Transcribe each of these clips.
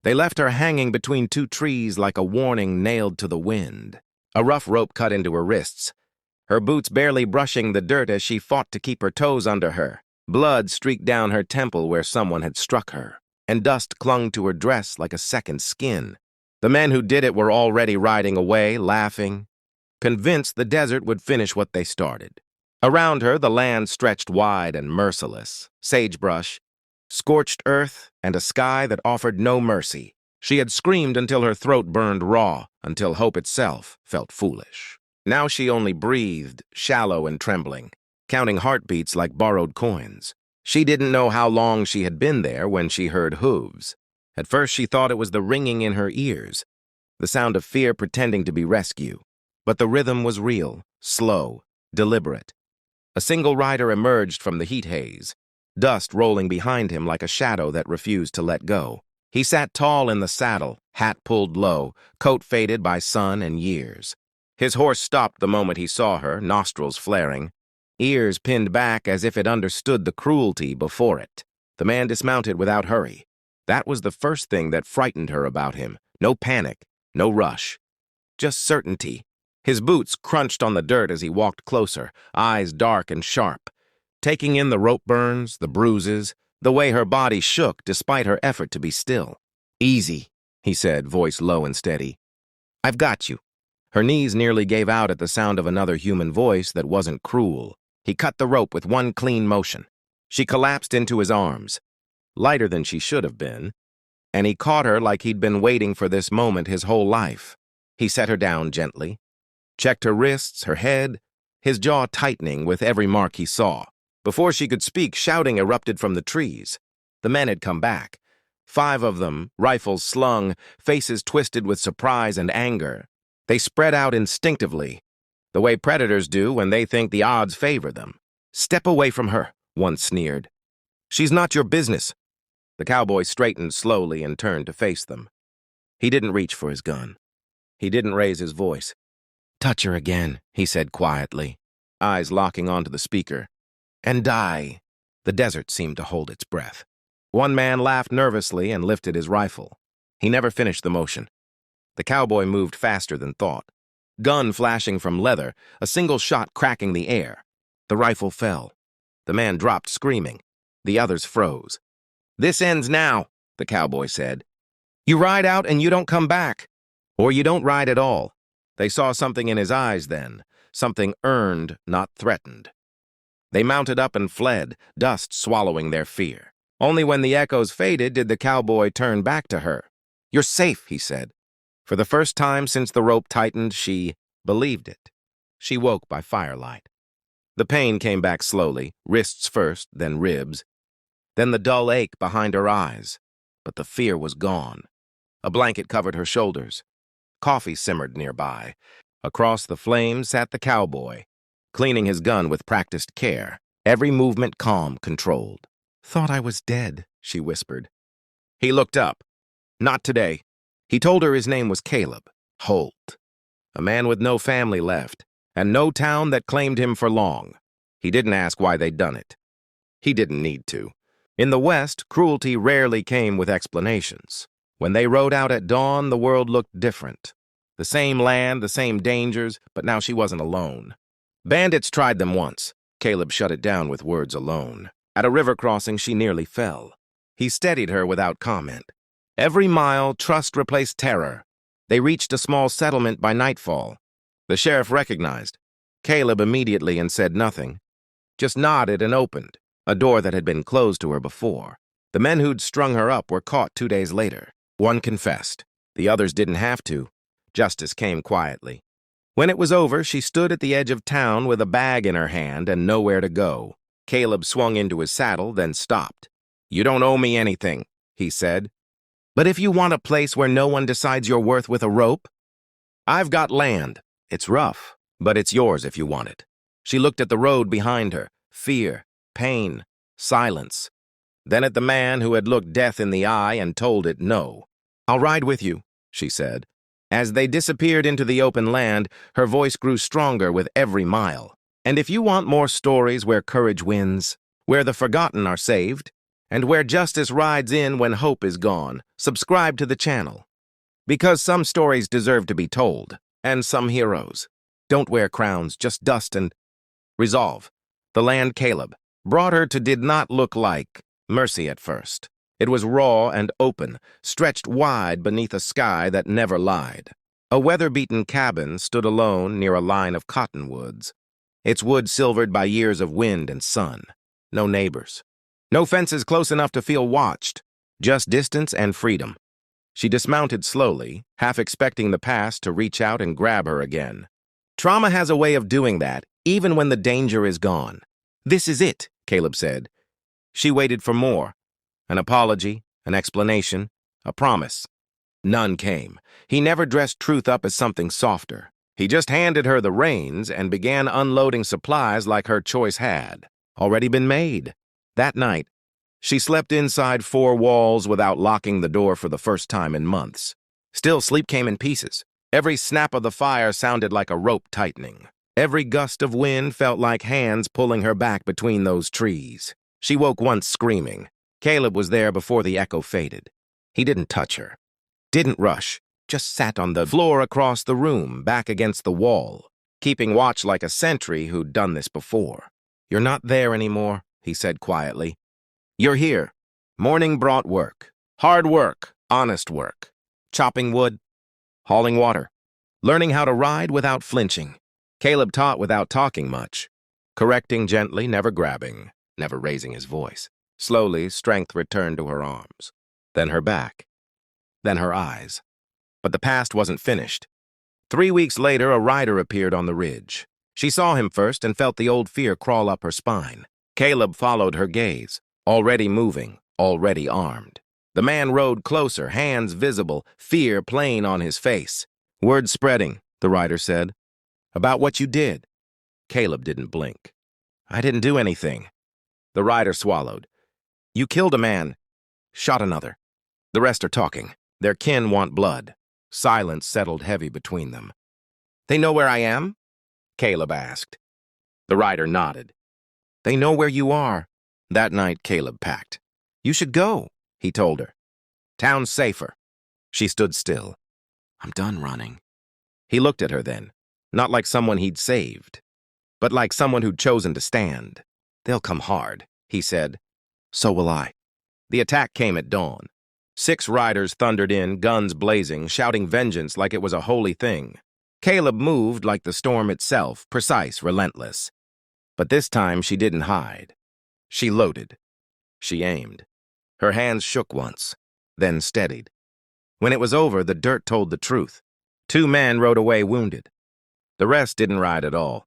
They left her hanging between two trees like a warning nailed to the wind. A rough rope cut into her wrists, her boots barely brushing the dirt as she fought to keep her toes under her. Blood streaked down her temple where someone had struck her, and dust clung to her dress like a second skin. The men who did it were already riding away, laughing, convinced the desert would finish what they started. Around her, the land stretched wide and merciless, sagebrush, scorched earth, and a sky that offered no mercy. She had screamed until her throat burned raw, until hope itself felt foolish. Now she only breathed, shallow and trembling, counting heartbeats like borrowed coins. She didn't know how long she had been there when she heard hooves. At first she thought it was the ringing in her ears, the sound of fear pretending to be rescue. But the rhythm was real, slow, deliberate. A single rider emerged from the heat haze, dust rolling behind him like a shadow that refused to let go. He sat tall in the saddle, hat pulled low, coat faded by sun and years. His horse stopped the moment he saw her, nostrils flaring, ears pinned back as if it understood the cruelty before it. The man dismounted without hurry. That was the first thing that frightened her about him. No panic, no rush, just certainty. His boots crunched on the dirt as he walked closer, eyes dark and sharp, taking in the rope burns, the bruises, the way her body shook despite her effort to be still. "Easy," he said, voice low and steady. "I've got you." Her knees nearly gave out at the sound of another human voice that wasn't cruel. He cut the rope with one clean motion. She collapsed into his arms, lighter than she should have been, and he caught her like he'd been waiting for this moment his whole life. He set her down gently, checked her wrists, her head, his jaw tightening with every mark he saw. Before she could speak, shouting erupted from the trees. The men had come back. 5 of them, rifles slung, faces twisted with surprise and anger. They spread out instinctively, the way predators do when they think the odds favor them. "Step away from her," one sneered. "She's not your business." The cowboy straightened slowly and turned to face them. He didn't reach for his gun. He didn't raise his voice. "Touch her again," he said quietly, eyes locking onto the speaker. "And die." The desert seemed to hold its breath. One man laughed nervously and lifted his rifle. He never finished the motion. The cowboy moved faster than thought. Gun flashing from leather, a single shot cracking the air. The rifle fell. The man dropped screaming. The others froze. "This ends now," the cowboy said. "You ride out and you don't come back. Or you don't ride at all." They saw something in his eyes then, something earned, not threatened. They mounted up and fled, dust swallowing their fear. Only when the echoes faded did the cowboy turn back to her. "You're safe," he said. For the first time since the rope tightened, she believed it. She woke by firelight. The pain came back slowly, wrists first, then ribs, then the dull ache behind her eyes. But the fear was gone. A blanket covered her shoulders. Coffee simmered nearby. Across the flames sat the cowboy, cleaning his gun with practiced care, every movement calm, controlled. "Thought I was dead," she whispered. He looked up. "Not today." He told her his name was Caleb Holt, a man with no family left, and no town that claimed him for long. He didn't ask why they'd done it. He didn't need to. In the West, cruelty rarely came with explanations. When they rode out at dawn, the world looked different. The same land, the same dangers, but now she wasn't alone. Bandits tried them once. Caleb shut it down with words alone. At a river crossing, she nearly fell. He steadied her without comment. Every mile, trust replaced terror. They reached a small settlement by nightfall. The sheriff recognized Caleb immediately and said nothing, just nodded and opened, a door that had been closed to her before. The men who'd strung her up were caught 2 days later. One confessed. The others didn't have to. Justice came quietly. When it was over, she stood at the edge of town with a bag in her hand and nowhere to go. Caleb swung into his saddle, then stopped. "You don't owe me anything," he said. "But if you want a place where no one decides your worth with a rope?" "I've got land. It's rough, but it's yours if you want it." She looked at the road behind her. Fear, pain, silence. Then at the man who had looked death in the eye and told it no. "I'll ride with you," she said. As they disappeared into the open land, her voice grew stronger with every mile. "And if you want more stories where courage wins, where the forgotten are saved, And where justice rides in when hope is gone, subscribe to the channel. Because some stories deserve to be told, and some heroes don't wear crowns, just dust and resolve. The land Caleb brought her to did not look like mercy at first. It was raw and open, stretched wide beneath a sky that never lied. A weather-beaten cabin stood alone near a line of cottonwoods, its wood silvered by years of wind and sun. No neighbors. No fences close enough to feel watched, just distance and freedom. She dismounted slowly, half expecting the past to reach out and grab her again. Trauma has a way of doing that, even when the danger is gone. "This is it," Caleb said. She waited for more. An apology, an explanation, a promise. None came. He never dressed truth up as something softer. He just handed her the reins and began unloading supplies like her choice had already been made. That night, she slept inside four walls without locking the door for the first time in months. Still, sleep came in pieces. Every snap of the fire sounded like a rope tightening. Every gust of wind felt like hands pulling her back between those trees. She woke once screaming. Caleb was there before the echo faded. He didn't touch her, didn't rush, just sat on the floor across the room, back against the wall, keeping watch like a sentry who'd done this before. "You're not there anymore," he said quietly. "You're here." Morning brought work. Hard work, honest work. Chopping wood, hauling water, learning how to ride without flinching. Caleb taught without talking much, correcting gently, never grabbing, never raising his voice. Slowly, strength returned to her arms, then her back, then her eyes. But the past wasn't finished. 3 weeks later, a rider appeared on the ridge. She saw him first and felt the old fear crawl up her spine. Caleb followed her gaze, already moving, already armed. The man rode closer, hands visible, fear plain on his face. "Word spreading," the rider said, "about what you did." Caleb didn't blink. "I didn't do anything." The rider swallowed. "You killed a man, shot another. The rest are talking. Their kin want blood." Silence settled heavy between them. "They know where I am?" Caleb asked. The rider nodded. "They know where you are." That night, Caleb packed. "You should go," he told her. "Town's safer." She stood still. "I'm done running." He looked at her then, not like someone he'd saved, but like someone who'd chosen to stand. "They'll come hard," he said. "So will I." The attack came at dawn. 6 riders thundered in, guns blazing, shouting vengeance like it was a holy thing. Caleb moved like the storm itself, precise, relentless. But this time she didn't hide. She loaded. She aimed. Her hands shook once, then steadied. When it was over, the dirt told the truth. 2 men rode away wounded. The rest didn't ride at all.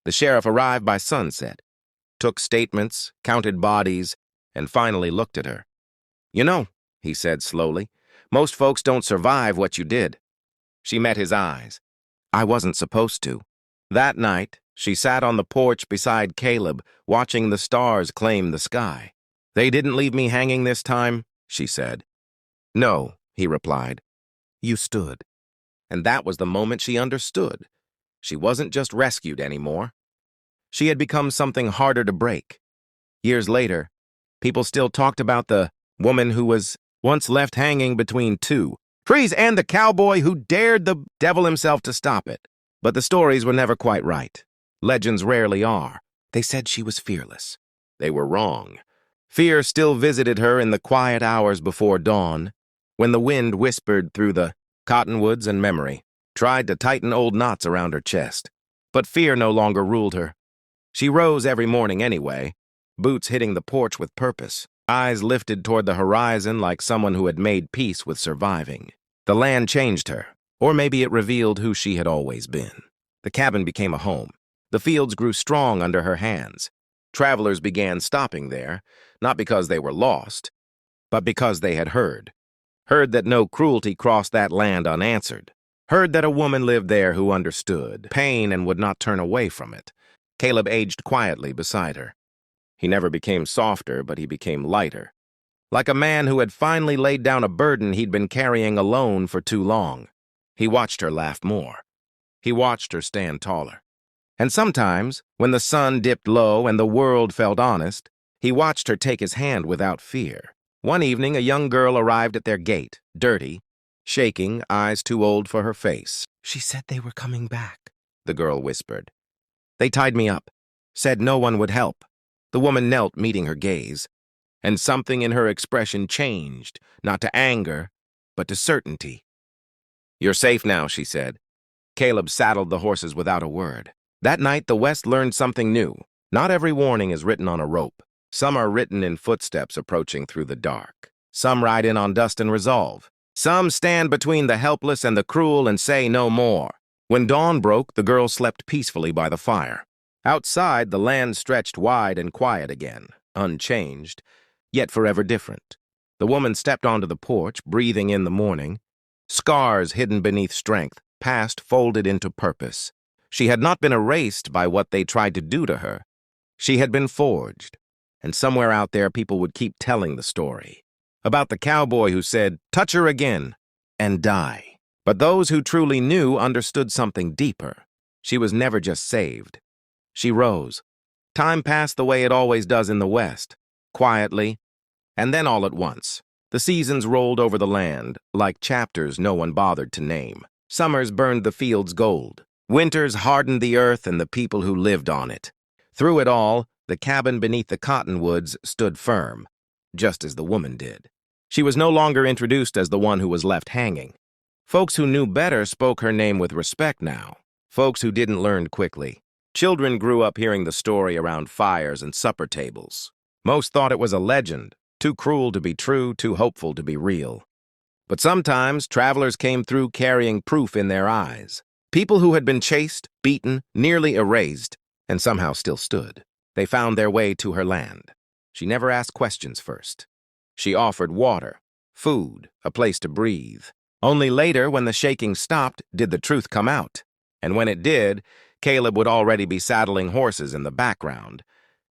The sheriff arrived by sunset, took statements, counted bodies, and finally looked at her. "You know," he said slowly, "most folks don't survive what you did." She met his eyes. "I wasn't supposed to." That night, she sat on the porch beside Caleb, watching the stars claim the sky. "They didn't leave me hanging this time," she said. "No," he replied. "You stood." And that was the moment she understood. She wasn't just rescued anymore. She had become something harder to break. Years later, people still talked about the woman who was once left hanging between 2 trees and the cowboy who dared the devil himself to stop it. But the stories were never quite right. Legends rarely are. They said she was fearless. They were wrong. Fear still visited her in the quiet hours before dawn, when the wind whispered through the cottonwoods and memory, tried to tighten old knots around her chest. But fear no longer ruled her. She rose every morning anyway, boots hitting the porch with purpose, eyes lifted toward the horizon like someone who had made peace with surviving. The land changed her, or maybe it revealed who she had always been. The cabin became a home. The fields grew strong under her hands. Travelers began stopping there, not because they were lost, but because they had heard. Heard that no cruelty crossed that land unanswered. Heard that a woman lived there who understood pain and would not turn away from it. Caleb aged quietly beside her. He never became softer, but he became lighter. Like a man who had finally laid down a burden he'd been carrying alone for too long. He watched her laugh more. He watched her stand taller. And sometimes, when the sun dipped low and the world felt honest, He watched her take his hand without fear. One evening, a young girl arrived at their gate, dirty, shaking, eyes too old for her face. "She said they were coming back," the girl whispered. "They tied me up, said no one would help." The woman knelt, meeting her gaze, and something in her expression changed, not to anger, but to certainty. "You're safe now," she said. Caleb saddled the horses without a word. That night, the West learned something new. Not every warning is written on a rope. Some are written in footsteps approaching through the dark. Some ride in on dust and resolve. Some stand between the helpless and the cruel and say no more. When dawn broke, the girl slept peacefully by the fire. Outside, the land stretched wide and quiet again, unchanged, yet forever different. The woman stepped onto the porch, breathing in the morning. Scars hidden beneath strength, past folded into purpose. She had not been erased by what they tried to do to her. She had been forged, and somewhere out there people would keep telling the story. About the cowboy who said, "Touch her again," and die. But those who truly knew understood something deeper. She was never just saved. She rose. Time passed the way it always does in the West, quietly, and then all at once. The seasons rolled over the land, like chapters no one bothered to name. Summers burned the fields gold. Winters hardened the earth and the people who lived on it. Through it all, the cabin beneath the cottonwoods stood firm, just as the woman did. She was no longer introduced as the one who was left hanging. Folks who knew better spoke her name with respect now. Folks who didn't learn quickly. Children grew up hearing the story around fires and supper tables. Most thought it was a legend, too cruel to be true, too hopeful to be real. But sometimes travelers came through carrying proof in their eyes. People who had been chased, beaten, nearly erased, and somehow still stood. They found their way to her land. She never asked questions first. She offered water, food, a place to breathe. Only later, when the shaking stopped, did the truth come out. And when it did, Caleb would already be saddling horses in the background,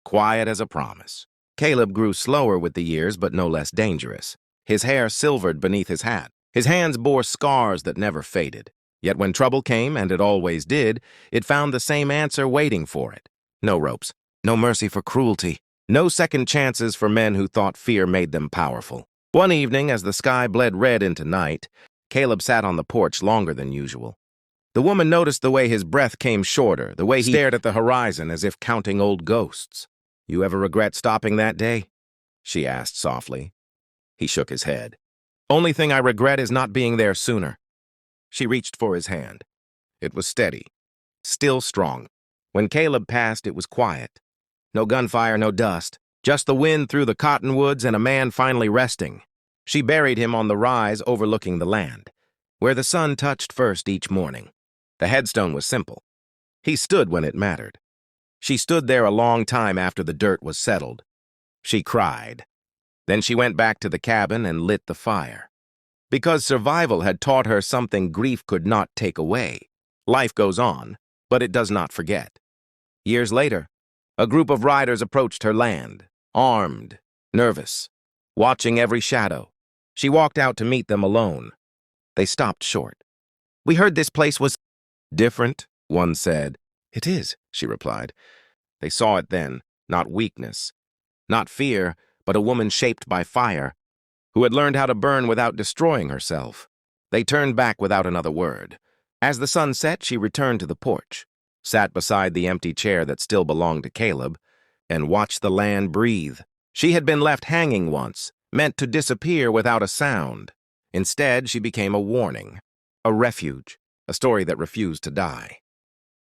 quiet as a promise. Caleb grew slower with the years, but no less dangerous. His hair silvered beneath his hat. His hands bore scars that never faded. Yet when trouble came, and it always did, it found the same answer waiting for it. No ropes, no mercy for cruelty, no second chances for men who thought fear made them powerful. One evening, as the sky bled red into night, Caleb sat on the porch longer than usual. The woman noticed the way his breath came shorter, the way he stared at the horizon as if counting old ghosts. "You ever regret stopping that day?" she asked softly. He shook his head. "Only thing I regret is not being there sooner." She reached for his hand. It was steady, still strong. When Caleb passed, it was quiet. No gunfire, no dust, just the wind through the cottonwoods and a man finally resting. She buried him on the rise overlooking the land, where the sun touched first each morning. The headstone was simple. He stood when it mattered. She stood there a long time after the dirt was settled. She cried. Then she went back to the cabin and lit the fire. Because survival had taught her something grief could not take away. Life goes on, but it does not forget. Years later, a group of riders approached her land, armed, nervous, watching every shadow. She walked out to meet them alone. They stopped short. "We heard this place was different," one said. "It is," she replied. They saw it then, not weakness, not fear, but a woman shaped by fire, who had learned how to burn without destroying herself. They turned back without another word. As the sun set, she returned to the porch, sat beside the empty chair that still belonged to Caleb, and watched the land breathe. She had been left hanging once, meant to disappear without a sound. Instead, she became a warning, a refuge, a story that refused to die.